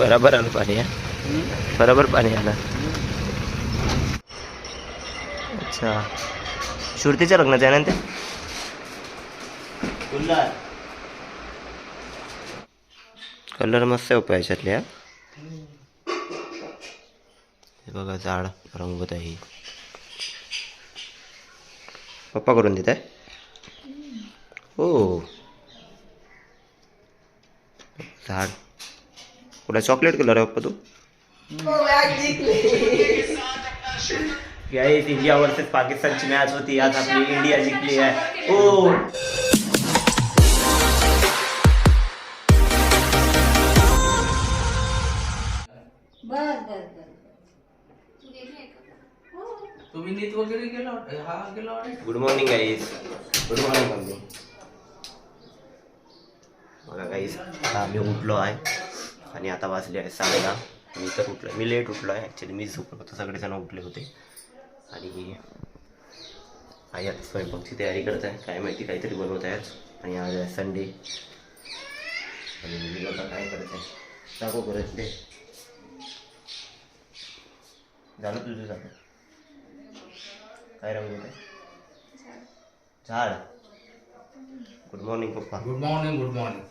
बराबर आलं पाणी आहे. बरोबर पाणी आलं. अच्छा, श्रुतीच्या लग्नाचं आहे ना ते. कलर मस्त आहे पायाच्यातल्या. हे बघा झाड रंगत आहे. पप्पा करून देत आहे. हो, झाड कुठला चॉकलेट कलर आहे पप्पा तू. गाइस, इंडिया वर्सेस पाकिस्तानची मॅच होती. आज आपली इंडिया जिंकली आहे. हो, तुम्ही नीट वगैरे गेला हा गेला. Good morning guys. Good morning mummy. बघा गाईस, आता आम्ही उठलो आहे आणि आता वाजले आहे 6:30. मी तर उठलो, मी लेट उठलो आहे ॲक्च्युली. मी झोपलो होतो, सगळेजण उठले होते. आणि आई आता स्वयंपाकची तयारी करत आहे. काय माहिती काहीतरी बनवत आहे आज. आणि आज आहे संडे. आणि मी आता काय करत आहे दाखव करत ते. झालं तुझं झालं. काय रंग आहे. झाड. गुड मॉर्निंग पप्पा. Good morning. Good morning.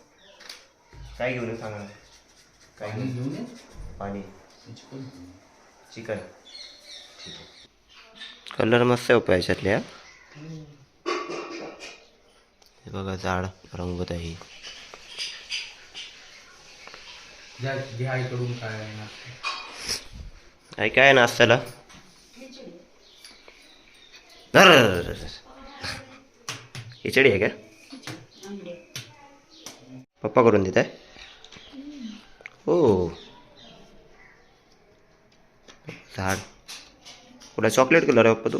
काय घेऊन येऊ सांगा ना. काय घेऊन घेऊन ये. पाणी चिकन. ठीक आहे. कलर मस्त आहे पायाच्यातल्या. हे बघा झाड रंगत आहे. घ्या इकडून काय आहे ना. काय काय नाश्त्याला. खिचडी आहे का. पप्पा करून देत आहे. हो, झाड कुठला चॉकलेट कलर आहे पप्पा तू.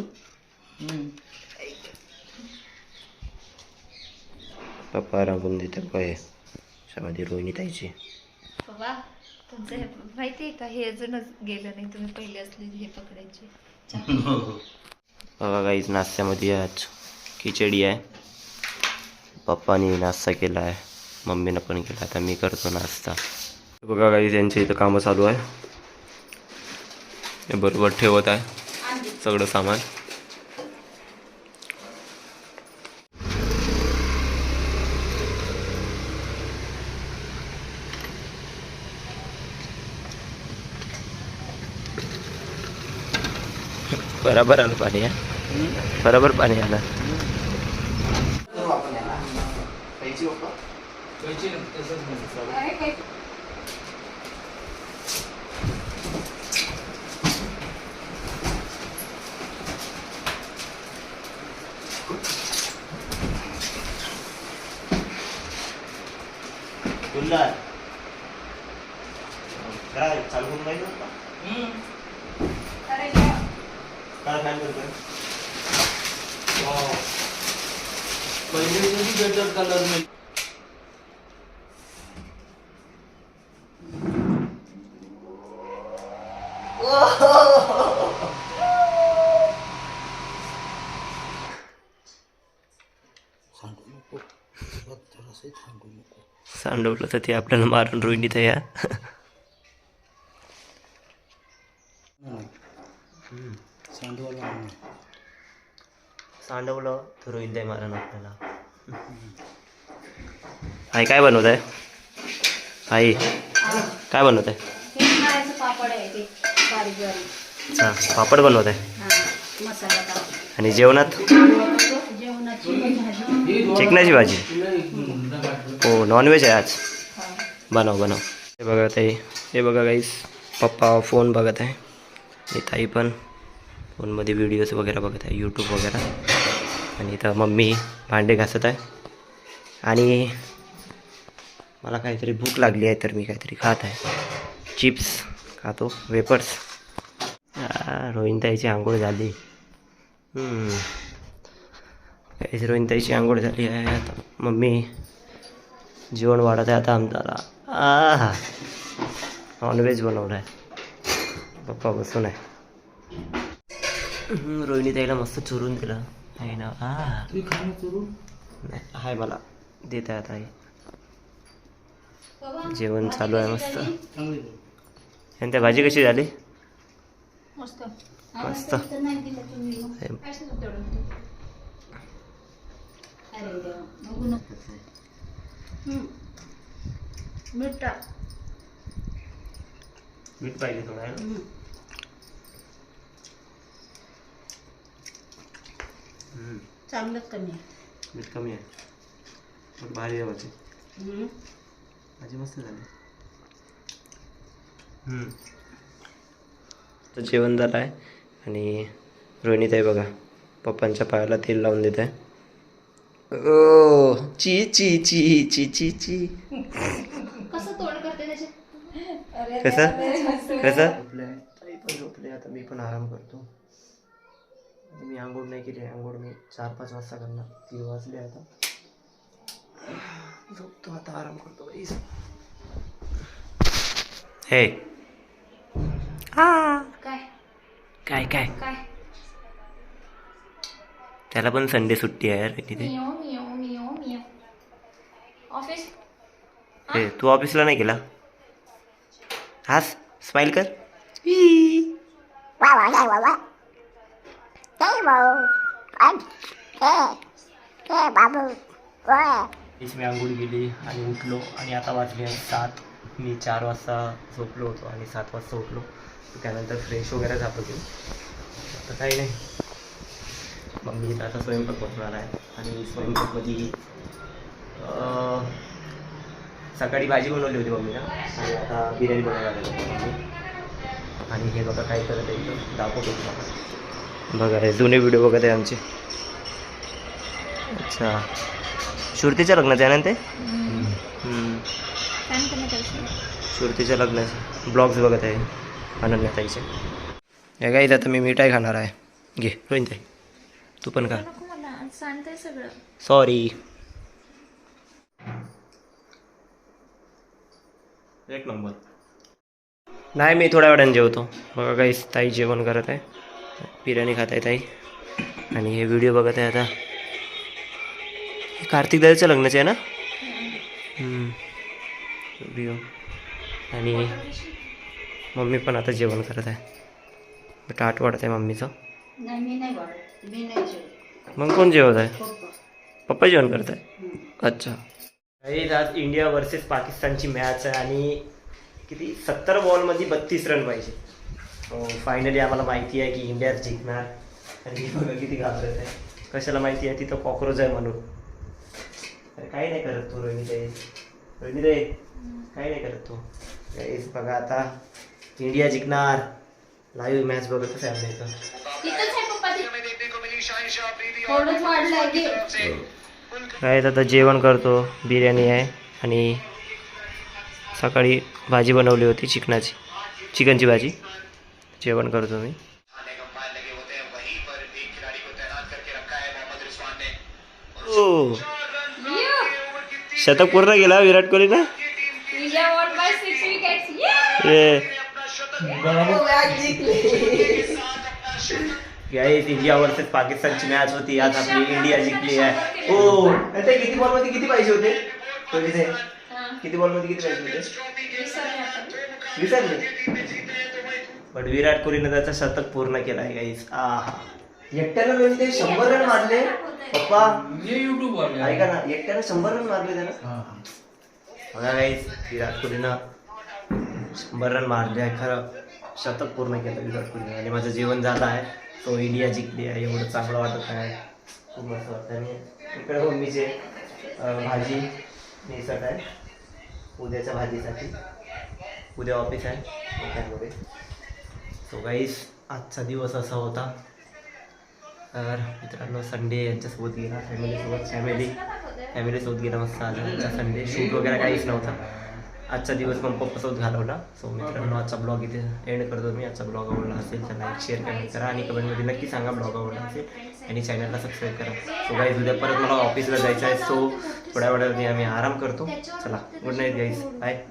पप्पा रंगून देते काय शादी रोहिणी ताईची. बाबा, तुमचं हे माहिती आहे का, हे अजूनच गेलं नाही. तुम्ही पहिले असलेले हे पकडायचे. बघा काहीच नाश्त्यामध्ये आज खिचडी आहे. पप्पानी नाश्ता केला आहे, मम्मीनं पण केला. आता मी करतो नाश्ता. बघा काही त्यांच्या इथं कामं चालू आहे. हे बरोबर ठेवत आहे सगळं सामान. बराबर आलं पाणी आहे. बरोबर पाणी आलं. काय चालू करून राहिलं काय काय करतोय. पहिले बेटर कलर में सांडवलं तर ते आपल्याला मारून रोहिणीत या. सांडवलं तर रोहिणीत आहे मारण आपल्याला. आई काय बनवत आहे. आई काय बनवत आहे. अच्छा, पापड बनवत आहे. आणि जेवणात चिकनाची भाजी. हो, नॉनव्हेज आहे आज. बनव बनव. हे बघा ताई, हे बघा गाईस, पप्पा फोन बघत आहे आणि ताई पण फोनमध्ये व्हिडिओज वगैरे बघत आहे, यूट्यूब वगैरे. आणि इथं मम्मी भांडे घासत आहे. आणि मला काहीतरी भूक लागली आहे तर मी काहीतरी खात आहे. चिप्स खातो, वेपर्स. रोहिणीताईची आंघोळ झाली. रोहिणीताईची आंघोळ झाली आहे. आता मम्मी जेवण वाढत आहे आता आमच्याला. नॉनव्हेज बनवलं आहे. पप्पा बसून आहे. रोहिणीताईला मस्त चुरून दिलं आहे ना. नाही आहे, मला देत आहे आता आई. जेवण चालू आहे मस्त. चांगली आणि त्या भाजी कशी झाली? मस्त. मस्त. मीठ टाक. मीठ पाहिजे थोडं आहे ना. चांगलंच कमी मीठ कमी आहे पण भारी आहे भाजी. आहे. भाजी मस्त झाली. तर जेवण झालं आहे आणि रोहिणीत आहे बघा पप्पांच्या पायाला तेल लावून देत आहे. ओ ची ची ची ची ची ची. कसं तोंड करते त्याचे? कसं कसं झोपले आहे ताई पण झोपले. आता मी पण आराम करतो. मी आंघोळ नाही केली. आंघोळ मी 4-5 वाजता करणार. 3 वाजले आता. झोपतो आता आराम करतो गाईस. हे काय काय काय काय? त्याला पण संडे सुट्टी आहे यार तिथे. मियाव मियाव मियाव मियाव. ऑफिस हे तू ऑफिसला नाही गेला? हास स्माइल कर. मी आंघोळ गेली आणि उठलो आणि आता वाजले 7. मी 4 वाजता झोपलो होतो आणि 7 वाजता उठलो. त्यानंतर फ्रेश वगैरे झालो की आता काही नाही. मम्मी आता स्वयंपाक बनवणार आहे आणि स्वयंपाकमध्ये सकाळी भाजी बनवली होती मम्मीनं आणि आता बिर्याणी बनवणार आहे मम्मी. आणि हे बघा काय करत आहे इथं दाखवतो तुम्हाला. बघा हे जुने व्हिडिओ बघत आहे आमचे. अच्छा श्रुतीच्या लग्नाचं आहे ना ते. श्रुतीच्या लग्नाचे ब्लॉग्स बघत आहे अनन्याताईचे. हे काय आता मी मिठाई खाणार आहे. घे रोहिणताई तू पण खा. मला सांगताय सगळं. सॉरी. एक नंबर. नाही मी थोड्या वेळाने जेवतो. बघा काहीच ताई जेवण करत आहे. बिर्याणी खात आहे ताई आणि हे व्हिडिओ बघत आहे आता. हे कार्तिक दादाच्या लग्नाचे आहे ना व्हिडिओ. आणि मम्मी पण आता जेवण करत आहे. टाट वाढत आहे मम्मीचं. नाही मी नाही वाढत. मी नाही जेवत. मग कोण जेवत आहे? पप्पा. पप्पा जेवण करत आहे. अच्छा. आज इंडिया वर्सेस पाकिस्तानची मॅच आहे आणि किती 70 बॉलमध्ये 32 रन पाहिजे. फायनली आम्हाला माहिती आहे की इंडिया जिंकणार. आणि बघा किती घाबरत आहे. कशाला माहिती आहे? तिथं कॉक्रोच आहे म्हणून. अरे काही नाही करत तू रोहिणीताई. रोहिणीताई काही नाही करत तू. काहीच बघा आता इंडिया जिंकणार. लाईव्ह मॅच बघतच आहे आम्ही इथं. तिथंच आहे पप्पा ते. थोडंच वाढलंय की. काय आता जेवण करतो. बिर्याणी आहे आणि सकाळी भाजी बनवली होती चिकनची भाजी. जेवण करतो मी. ओ शतक पूर्ण केला विराट कोहली ना. India won by 6 wickets. Guys India versus पाकिस्तानची मॅच होती. आज आपली इंडिया जिंकली आहे. हो ते किती बॉलमध्ये किती पाहिजे होते? किती बॉलमध्ये किती पाहिजे होते? विसरले. पण विराट कोहलीने त्याचं शतक पूर्ण केलं आहे गाईस. एकट्यानं म्हणजे 100 रन मारले पप्पा. युट्यूब वर ऐका ना एकट्यानं 100 रन मारले त्यानं. बघा गाईस विराट कोहलीनं 100 रन मारले आहे. खरं शतक पूर्ण केलं विराट कोहलीने. आणि माझं जेवण झालं आहे. तो इंडिया जिंकली आहे एवढं चांगलं वाटत आहे. खूप मस्त वाटतं. आणि इकडे मम्मीचे भाजी नेसट आहे उद्याच्या भाजीसाठी. उद्या ऑफिस आहे त्यामुळे. सो गाईस आजचा दिवस असा होता. तर मित्रांनो संडे यांच्यासोबत गेला फॅमिलीसोबत गेला मस्त. आजचा संडे शूट वगैरे काहीच नव्हता. आजचा दिवस पण पप्पासोबत घालवला. सो मित्रांनो आजचा ब्लॉग इथे एंड करतो मी. आजचा ब्लॉग आवडला असेल तर लाईक शेअर कमेंट करा आणि कमेंटमध्ये नक्की सांगा ब्लॉग आवडला असेल आणि चॅनलला सबस्क्राईब करा. सो गाईज उद्या परत मला ऑफिसला जायचं आहे. सो थोड्या वेळाने आम्ही आराम करतो. चला गुड नाईट गाईज. बाय.